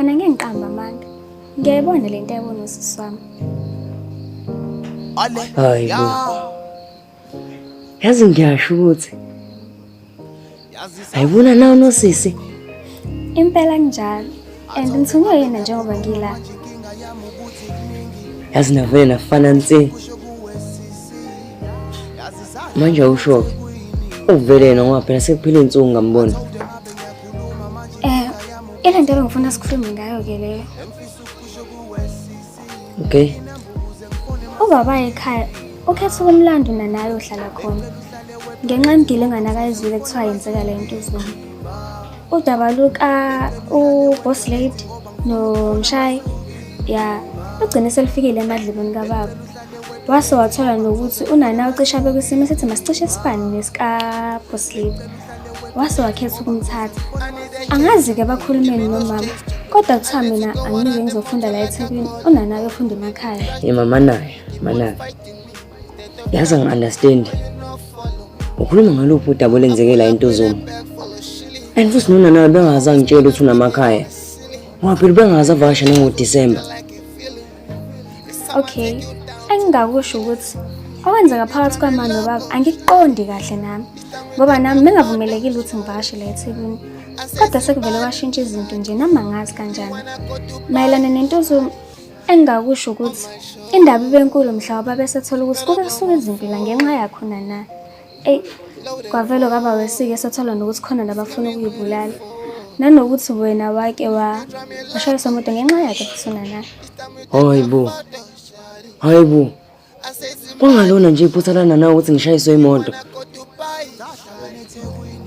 Khona ngengiqamba amanga. Ngiyayibona lento ayibona usisi wami. Hayi bo. Yazi ngiyasho ukuthi ayibona nawo nosisi. Impela njalo. And ngithunywe yena njengoba ngila. Yazi navele nafana nsi. Manje usho uvele yena ngoba phela sekuphila insuku ngambona. Ile nto engifuna sikhulume ngayo ke leyo. Okay. Ubaba ekhaya ukhetha ukumlanda naye ohlala khona. Ngenxa yemgile enganakayizwile kuthiwa yenzeka le nto uzweni. Udaba luka uBoss Lady noMshayi ya ugcine selifikile emadlibeni kababa. Wase wathola nokuthi unana ucisha bekwisimo esithi masicishe sifane nesika Boss Lady. Wase wakhetha ukumthatha. Angazi ke bakhulumeni nomama kodwa kuthiwa mina angike ngizofunda la eThekwini unana uyofunda emakhaya. Mama naye. Yazi ngi-understand. Ukhuluma ngaluphi udaba olenzeke la eNtozoma. And futhi nonana bengazange ngitshela ukuthi unamakhaya. Ngoba phela bengazavakasha ngoDisemba. Okay. Engingakusho ukuthi okwenzeka phakathi kwamama nobaba angikuqondi kahle nami. Ngoba nami bengavumelekile ukuthi ngivakashe la eThekwini. Kodwa sekuvele kwashintsha izinto nje noma ngazi kanjani. Mayelana neNtozoma engingakusho ukuthi indaba ibenkulu mhla waba besethola ukuthi kube kusuka izimpila ngenxa yakho nana. Kwavelo kaba wesike sethola nokuthi khona labafuna ukuyibulala. Nanokuthi wena wake washayisa umuntu ngenxa yakhe futhi nana. Hayibo. Kungalona nje iphutha lana nawe ukuthi ngishayiswe imoto.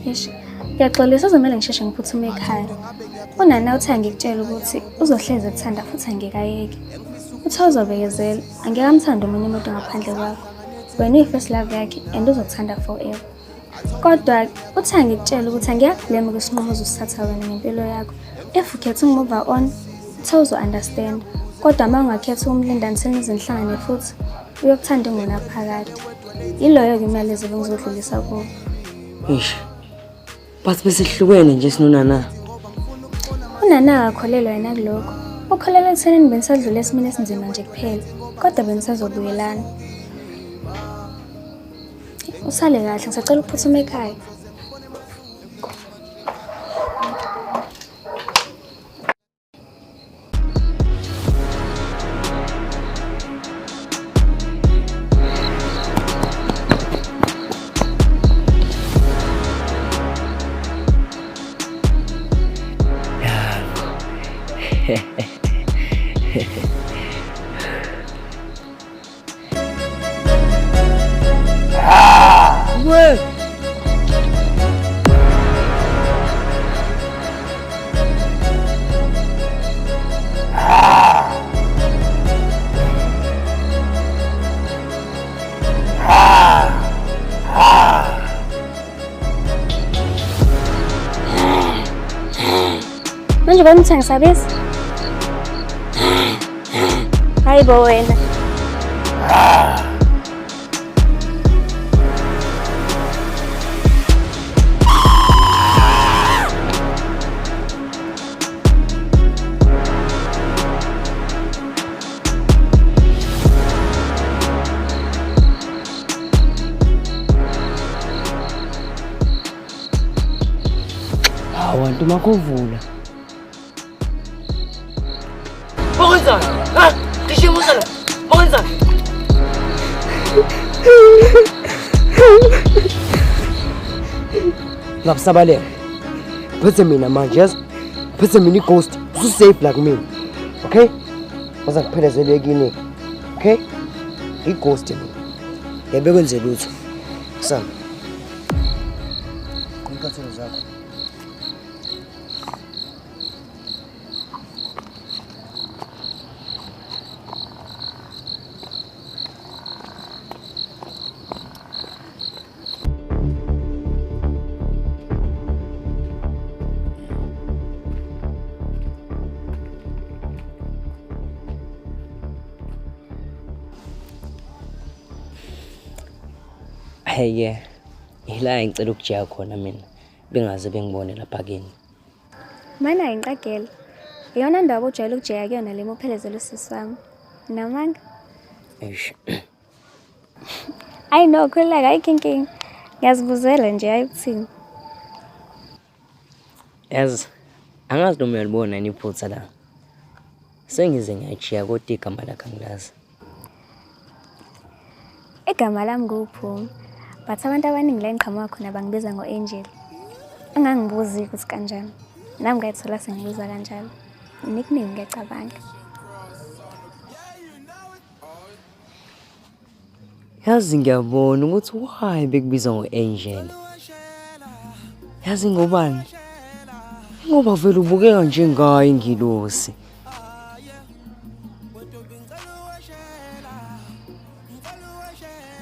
Eish. Ngiyaxolisa uzomela ngisheshe ngiphuthume ekhaya. Unana uthi angikutshela ukuthi uzohleze ekuthanda futhi angikayeki. Uthi uzobekezela angikamthanda umunye umuntu ngaphandle kwakho. Wena uyi-first love yakhe and uzokuthanda forever. Kodwa uthi angikutshela ukuthi angiyakublame kwesinqumo uzosithatha wena ngempilo yakho. If ukhetha ukumove on, uthi understand. Kodwa uma ungakhetha ukumlinda niseni izinhlangane futhi uyokuthanda ingona phakathi. Yiloyo ke imali ezobe ngizodlulisa kuwo. Eish. But bese hlukene nje sinonana. Unana akakholelwa yena kuloko. Ukholelwa ekuthenini benisadlula esimini esinzima nje kuphela. Kodwa benisazobuyelana. Usale kahle ngisacela ukuphuthuma ekhaya. Manje bamthengisa bese. Hayibo wena. Awantu makuvula. Mogenza! Ha? Tishe musala. Mogenza! Ngakusabaleka. Phethe mina manje yazi. Phethe mina ighost. Usafe like mina. Okay? Waza kuphelezela ekini. Okay? Ighost mina. Yabe kwenze lutho. Kusana. Konkathelo zakho. Hey ila ngicela ukujika khona mina bengaze bengibone lapha kini. Mana inqagela. Iyona ndaba ujwayele ukujeka kuyona le muphelezela usisi wami. Namanga? Eish. Ayi no, khululeka ayikho inkinga. Ngiyazibuzela nje ayikuthini. Yazi, angazi noma uyalibona yini iphutha la. Sengize ngiyajiya kodwa igama lakhe angilazi. Igama lami nguPhumi, but abantu abaningi la engiqhamuka khona bangibiza ngo-Angel. Angangibuzi ukuthi kanjani. Nami ngayithola sengibuza kanjalo. Nickname ngiyacabanga. Yazi ngiyabona ukuthi why bekubizwa ngo-Angel. Yazi ngobani? Ngoba vele ubukeka njengayo ingilosi.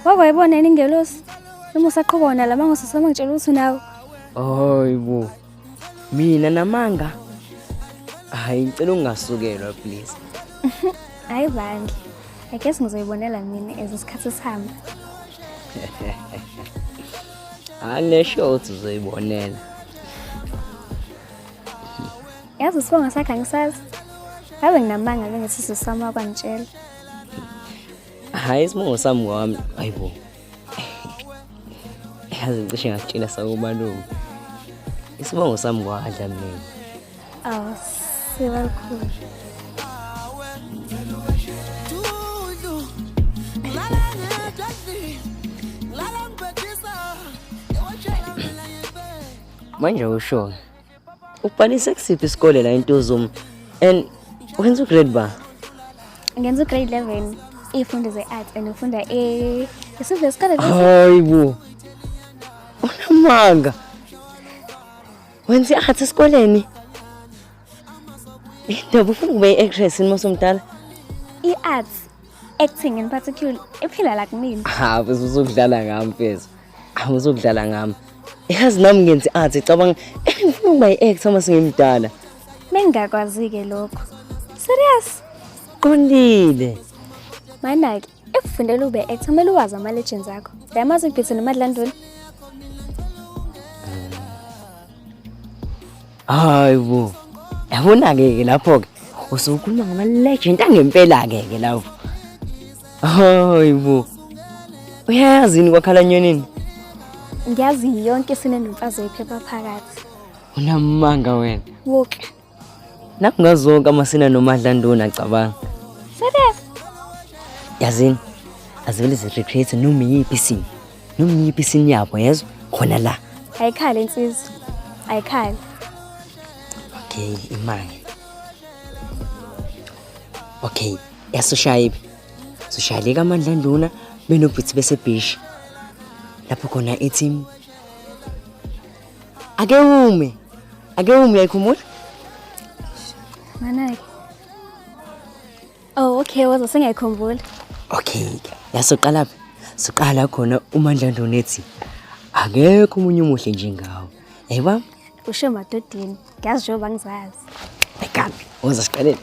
Wakwayibona yini ingelosi? Noma usaqhuba wona la mangosasa mangitshela ukuthi unawo. Hayibo. Mina namanga. Hayi ngicela ungasukelwa please. Hayi bandla. I guess ngizoyibonela mina ezisikhathi sihamba. Anesho uthi uzoyibonela. Yazi sibonga sakhe angisazi. Ngabe nginamanga bengithi sisama kwangitshela. Hayi isibongo sami kwami. Hayibo. Yazi ngisho ngakutshela sakubalungu. Isibongo sami kwadla mina. Aw, sibakhulu. Manje usho ubhalise kusiphi isikole la eNtuzuma and wenza ugrade ba? Ngenza grade 11 ifundo ze-arts and ufunda isivile isikole lesi. Hayibo. Unamanga. Wenza i-arts esikoleni? Indaba ufuna ukuba i-actress noma somdala? I-arts, acting in particular, iphila la kumina. Ha, bese uzokudlala ngami mfethu. Awuzokudlala ngami. Yazi nami ngenza i-arts ecabanga ngifuna ukuba i-actor uma sengimdala. Mengakwazi-ke lokho. Serious? Qondile. Mana-ke, ekufundela ube actor kumele uwazi ama-legends akho. Uyamazi uGibson noMadlandula? Hayibo. Yabona-ke lapho-ke usukhuluma ngama-legend angempela-ke lapho. Hayibo. Uyayazi yini kwakhala nyonini? Ngiyazi yonke isine nomfazi oyiphepha phakathi. Unamanga wena. Woke. Nakungazonke amasina noMadlanduna cabanga. Serious? Yazini, azivele zi-recreate noma yiphi isini. Noma yiphi isini yabo yezwa khona la. Ayikhali insizwa. Ayikhali. Okay, imali. Okay, yasushaya iphi? Sushaya kaMadlanduna benobhithi bese Bish. Lapho khona ethi ake ume uyayikhumbula? Mana-ke. Oh, okay, waze sengiyayikhumbula. Okay, yasoqala phi? Soqala khona uMadlanduna ethi akekho umunye umuhle njengawe. Yayibona? Usho madodeni, ngiyazi njengoba ngizazi. Ekapi, woza siqalele.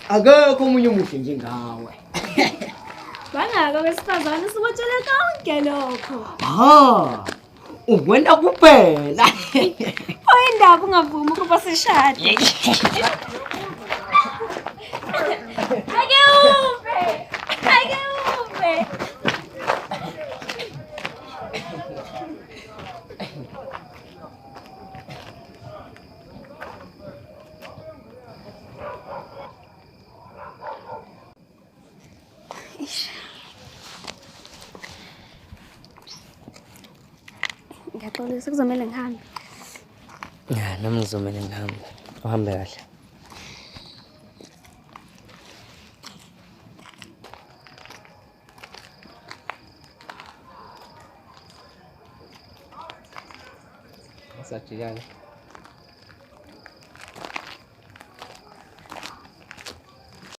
Akekho umunye umuhle njengawe. Bangaka besifazane usubotshele konke lokho. Ha! Ukwenda kuphela. Oyindaba ungavumi ukuba sishade. Ake uve. Ngiyaxolisa kuzomela ngihambe. Ya, nami ngizomela ngihambe. Uhambe kahle. Sajiyana.